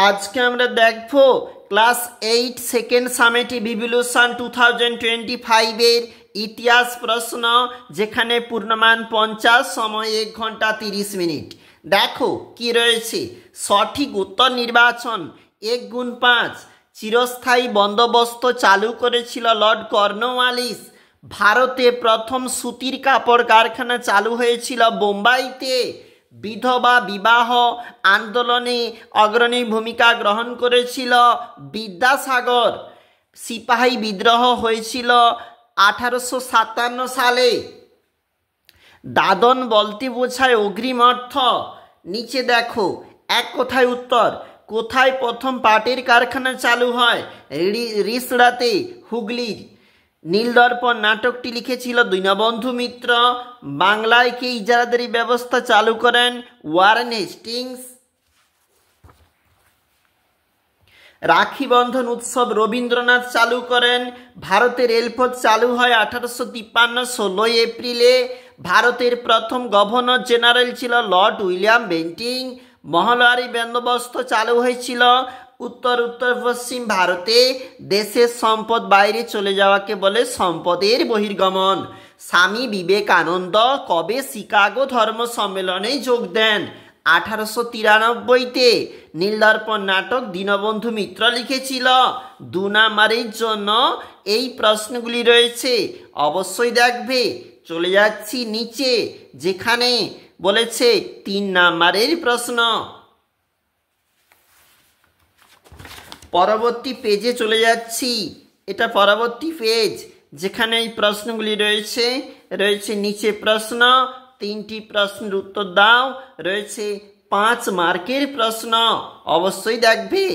আজকে আমরা দেখব ক্লাস 8 সেকেন্ড সামেটিভ ইভ্যালুয়েশন 2025 এর ইতিহাস প্রশ্ন, যেখানে পূর্ণমান 50, সময় 1 ঘন্টা 30 মিনিট। দেখো কি রয়েছে। সঠিক উত্তর নির্বাচন। 1x5 চিরস্থায়ী বন্দোবস্ত চালু করেছিল লর্ড কর্নওয়ালিস। ভারতে প্রথম সুতির কাপড় কারখানা চালু হয়েছিল বোম্বাইতে। বিধবা বিবাহ আন্দোলনে অগ্রণী ভূমিকা গ্রহণ করেছিল বিদ্যাসাগর। সিপাহী বিদ্রোহ হয়েছিল 1857 সালে। দাদন বলতে বোঝায় অগ্রিম অর্থ। নিচে দেখো এক কথায় উত্তর। কোথায় প্রথম পাটের কারখানা চালু হয়? রিষড়াতে, হুগলির। নীলদর্পণ নাটকটি লিখেছিল দীনবন্ধু মিত্র। বাংলায় কে ইজারাদারি ব্যবস্থা চালু করেন? Warren Hastings. রাখি বন্ধন উৎসব রবীন্দ্রনাথ চালু করেন। ভারতের রেলপথ চালু হয় 1853 16 এপ্রিলে। ভারতের প্রথম গভর্নর জেনারেল ছিল লর্ড উইলিয়াম বেন্টিং। মহলয়ারি বন্দোবস্ত চালু হয়েছিল উত্তর পশ্চিম ভারতে। দেশের সম্পদ বাইরে চলে যাওয়াকে বলে সম্পদের বহির্গমন। স্বামী বিবেকানন্দ কবে শিকাগো ধর্ম সম্মেলনে যোগ দেন? 1893-তে। নীলদর্পণ নাটক দীনবন্ধু মিত্র লিখেছিল। 2 নাম্বারের জন্য এই প্রশ্নগুলি রয়েছে, অবশ্যই দেখবে। চলে যাচ্ছি নিচে, যেখানে বলেছে 3 নাম্বারের প্রশ্ন। পরবর্তী পেজে চলে যাচ্ছি। এটা পরবর্তী পেজ, যেখানে এই প্রশ্নগুলি রয়েছে নিচে প্রশ্ন। 3টি প্রশ্নের উত্তর দাও। রয়েছে 5 মার্কের প্রশ্ন, অবশ্যই দেখবে।